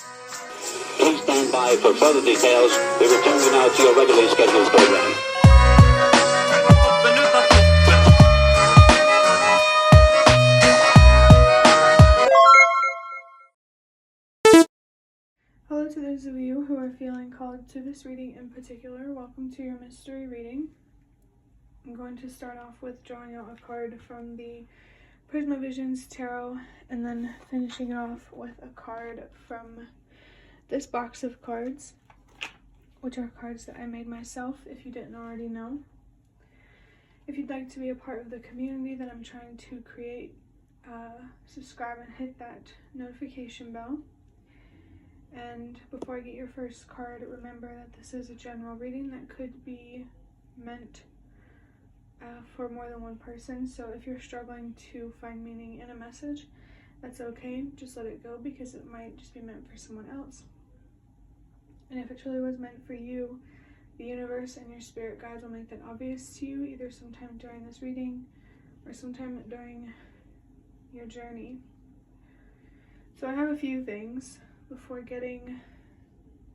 Please stand by for further details. We return you now to your regularly scheduled program. Hello to those of you who are feeling called to this reading in particular. Welcome to your mystery reading. I'm going to start off with drawing out a card from the Prisma Visions Tarot and then finishing it off with a card from this box of cards, which are cards that I made myself, if you didn't already know. If you'd like to be a part of the community that I'm trying to create, subscribe and hit that notification bell. And before I get your first card, remember that this is a general reading that could be meant for more than one person. So if you're struggling to find meaning in a message, that's okay. Just let it go, because it might just be meant for someone else. And if it truly was meant for you, the universe and your spirit guides will make that obvious to you, either sometime during this reading or sometime during your journey. So I have a few things before getting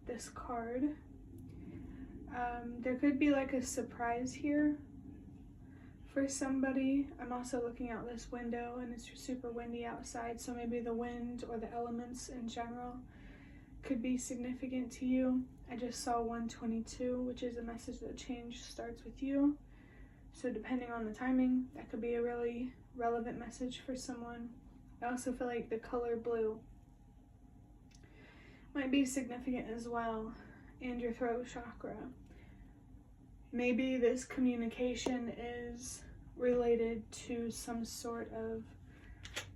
this card. There could be like a surprise here for somebody. I'm also looking out this window and it's super windy outside, so maybe the wind or the elements in general could be significant to you. I just saw 122, which is a message that change starts with you. So depending on the timing, that could be a really relevant message for someone. I also feel like the color blue might be significant as well, and your throat chakra. Maybe this communication is related to some sort of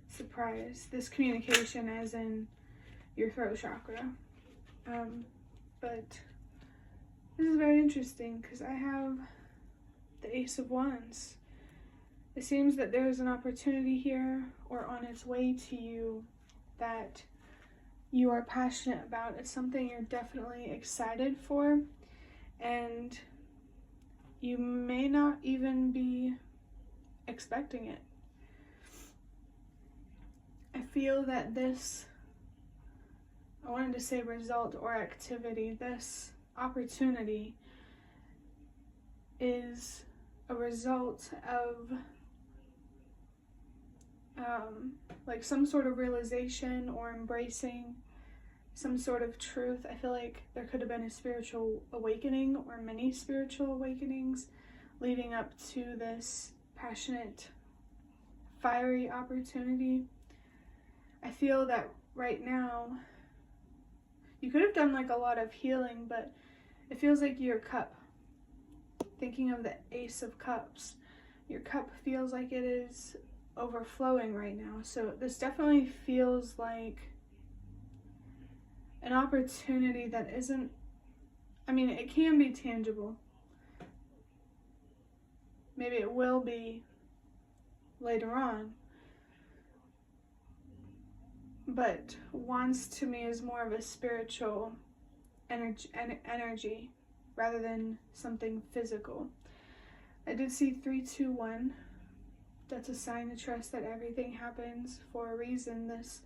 surprise. This communication as in your throat chakra. But this is very interesting because I have the Ace of Wands. It seems that there is an opportunity here, or on its way to you, that you are passionate about. It's something you're definitely excited for, and you may not even be expecting it. I feel that this, I wanted to say result or activity, this opportunity is a result of like some sort of realization or embracing some sort of truth. I feel like there could have been a spiritual awakening or many spiritual awakenings leading up to this passionate, fiery opportunity. I feel that right now you could have done like a lot of healing, but it feels like your cup, thinking of the Ace of Cups, your cup feels like it is overflowing right now. So this definitely feels like an opportunity that isn't, I mean, it can be tangible. Maybe it will be later on. But Wands to me is more of a spiritual energy rather than something physical. I did see 321. That's a sign to trust that everything happens for a reason. This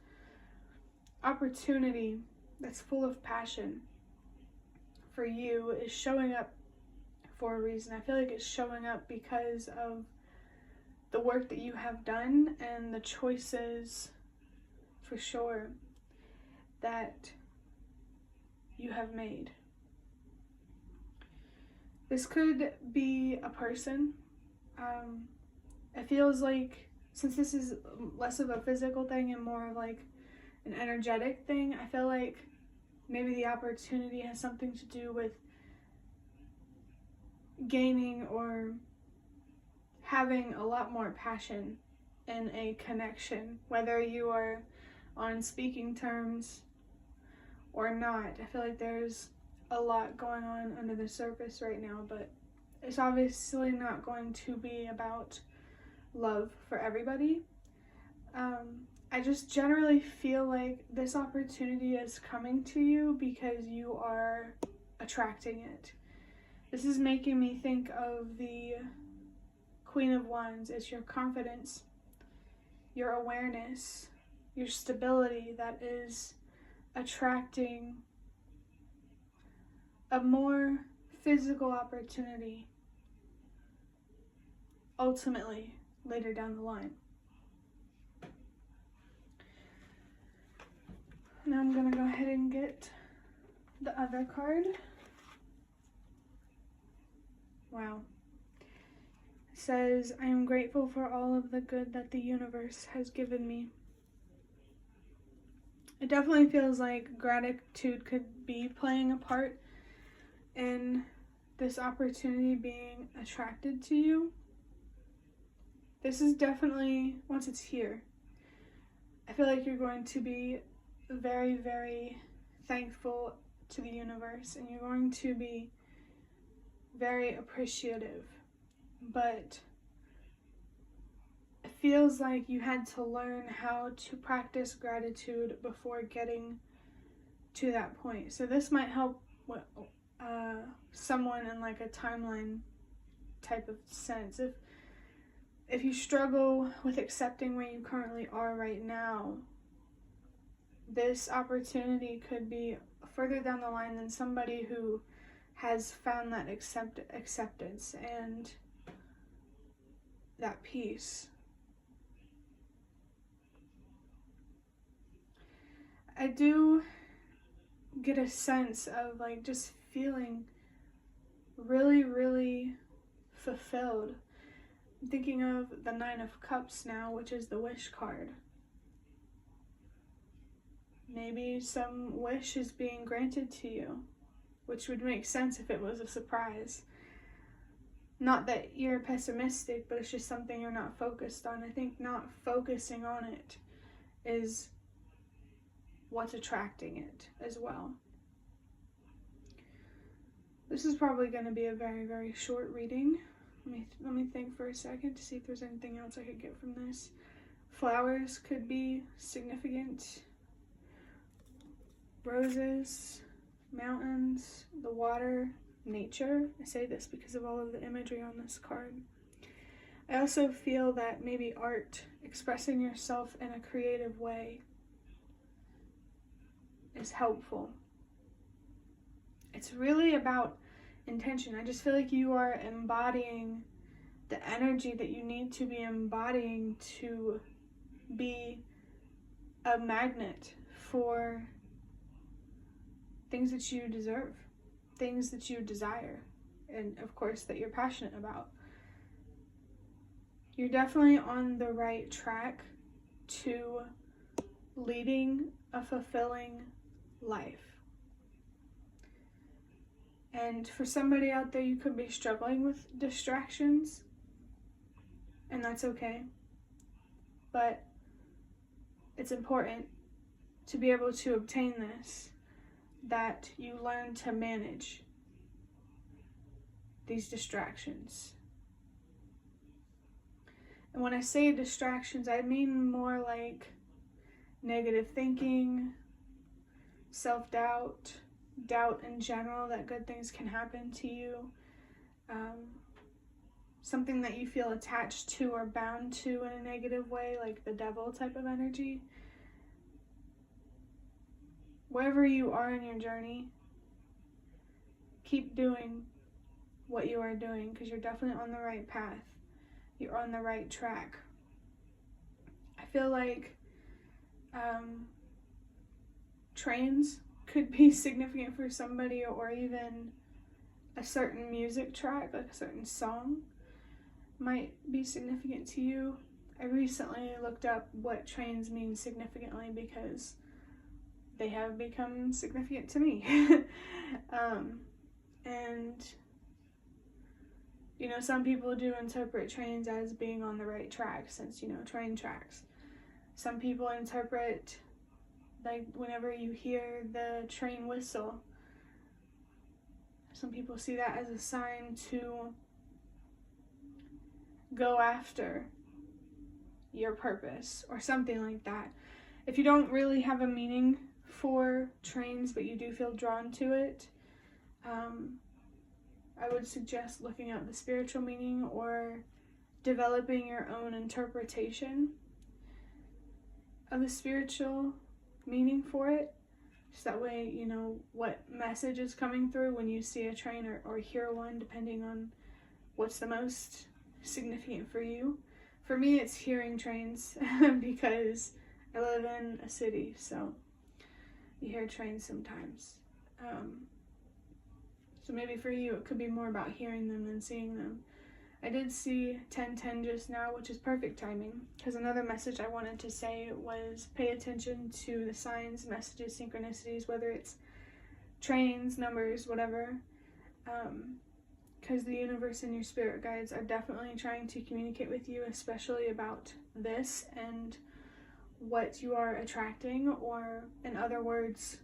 opportunity that's full of passion for you is showing up for a reason. I feel like it's showing up because of the work that you have done and the choices, for sure, that you have made. This could be a person. It feels like, since this is less of a physical thing and more of like an energetic thing, I feel like maybe the opportunity has something to do with gaining or having a lot more passion in a connection, whether you are on speaking terms or not. I feel like there's a lot going on under the surface right now, but it's obviously not going to be about love for everybody. I just generally feel like this opportunity is coming to you because you are attracting it. This is making me think of the Queen of Wands. It's your confidence, your awareness, your stability that is attracting a more physical opportunity ultimately later down the line. Now I'm going to go ahead and get the other card. Wow. It says, I am grateful for all of the good that the universe has given me. It definitely feels like gratitude could be playing a part in this opportunity being attracted to you. This is definitely, once it's here, I feel like you're going to be very, very thankful to the universe, and you're going to be very appreciative. But it feels like you had to learn how to practice gratitude before getting to that point. So this might help with, someone in like a timeline type of sense. If you struggle with accepting where you currently are right now, this opportunity could be further down the line than somebody who has found that acceptance and that peace. I do get a sense of like just feeling really, really fulfilled. I'm thinking of the Nine of Cups now, which is the wish card. Maybe some wish is being granted to you, which would make sense if it was a surprise. Not that you're pessimistic, but it's just something you're not focused on. I think not focusing on it is what's attracting it as well. This is probably going to be a very, very short reading. Let me think for a second to see if there's anything else I could get from this. Flowers could be significant. Roses, mountains, the water, nature. I say this because of all of the imagery on this card. I also feel that maybe art, expressing yourself in a creative way, is helpful. It's really about intention. I just feel like you are embodying the energy that you need to be embodying to be a magnet for things that you deserve, things that you desire, and of course that you're passionate about. You're definitely on the right track to leading a fulfilling life. And for somebody out there, you could be struggling with distractions, and that's okay. But it's important to be able to obtain this, that you learn to manage these distractions. And when I say distractions, I mean more like negative thinking, self-doubt, doubt in general that good things can happen to you, something that you feel attached to or bound to in a negative way, like the devil type of energy. Wherever you are in your journey, keep doing what you are doing, because you're definitely on the right path. You're on the right track. I feel like trains could be significant for somebody, or even a certain music track, like a certain song might be significant to you. I recently looked up what trains mean significantly because they have become significant to me. And you know, some people do interpret trains as being on the right track, since, you know, train tracks. Some people interpret, like, whenever you hear the train whistle, some people see that as a sign to go after your purpose or something like that. If you don't really have a meaning for trains, but you do feel drawn to it, I would suggest looking at the spiritual meaning or developing your own interpretation of the spiritual meaning for it. So that way you know what message is coming through when you see a train or hear one, depending on what's the most significant for you. For me, it's hearing trains because I live in a city, so you hear trains sometimes. So maybe for you, it could be more about hearing them than seeing them. I did see 1010 just now, which is perfect timing, because another message I wanted to say was pay attention to the signs, messages, synchronicities, whether it's trains, numbers, whatever, because the universe and your spirit guides are definitely trying to communicate with you, especially about this and what you are attracting, or in other words,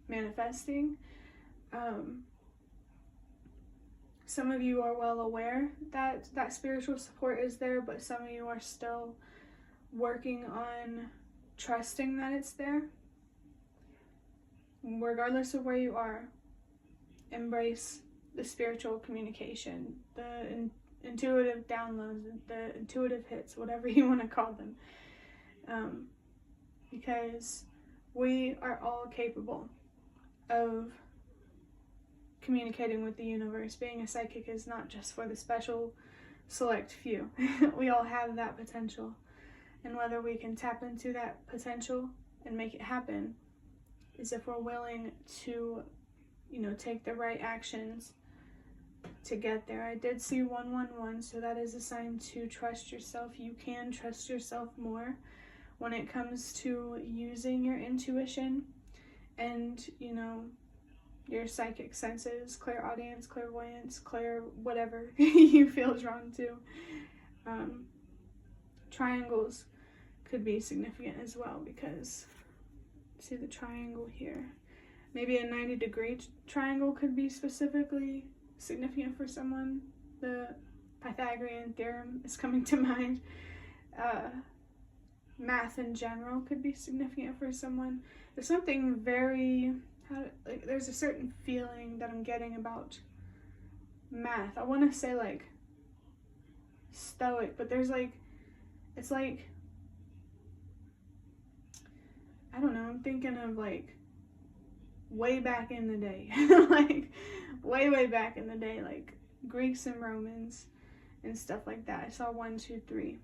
manifesting. Some of you are well aware that that spiritual support is there, but some of you are still working on trusting that it's there. Regardless of where you are, embrace the spiritual communication, the intuitive downloads, the intuitive hits, whatever you want to call them. Because we are all capable of communicating with the universe. Being a psychic is not just for the special select few. We all have that potential, and whether we can tap into that potential and make it happen is if we're willing to, take the right actions to get there. I did see 111, so that is a sign to trust yourself. You can trust yourself more when it comes to using your intuition and, your psychic senses, clairaudience, clairvoyance, whatever you feel drawn to. Triangles could be significant as well, because see the triangle here. Maybe a 90-degree triangle could be specifically significant for someone. The Pythagorean theorem is coming to mind. Math in general could be significant for someone. There's something very, there's a certain feeling that I'm getting about math. I want to say like stoic, but there's it's like, I don't know, I'm thinking of like way back in the day, like way back in the day, like Greeks and Romans and stuff like that. I saw 1, 2, 3.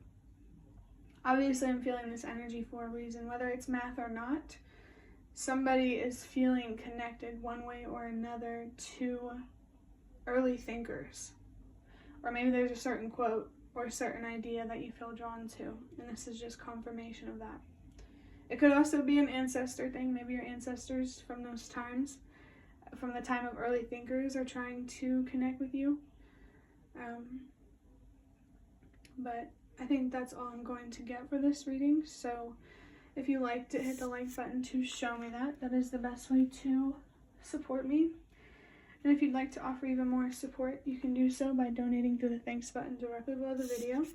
Obviously, I'm feeling this energy for a reason, whether it's math or not. Somebody is feeling connected one way or another to early thinkers. Or maybe there's a certain quote or a certain idea that you feel drawn to, and this is just confirmation of that. It could also be an ancestor thing. Maybe your ancestors from those times, from the time of early thinkers, are trying to connect with you. But I think that's all I'm going to get for this reading. So if you liked it, hit the like button to show me that. That is the best way to support me. And if you'd like to offer even more support, you can do so by donating through the thanks button directly below the video.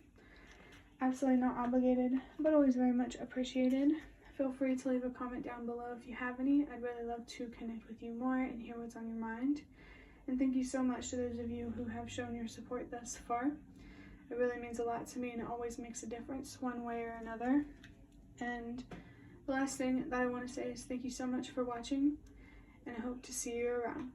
Absolutely not obligated, but always very much appreciated. Feel free to leave a comment down below if you have any. I'd really love to connect with you more and hear what's on your mind. And thank you so much to those of you who have shown your support thus far. It really means a lot to me, and it always makes a difference one way or another. And the last thing that I want to say is thank you so much for watching, and I hope to see you around.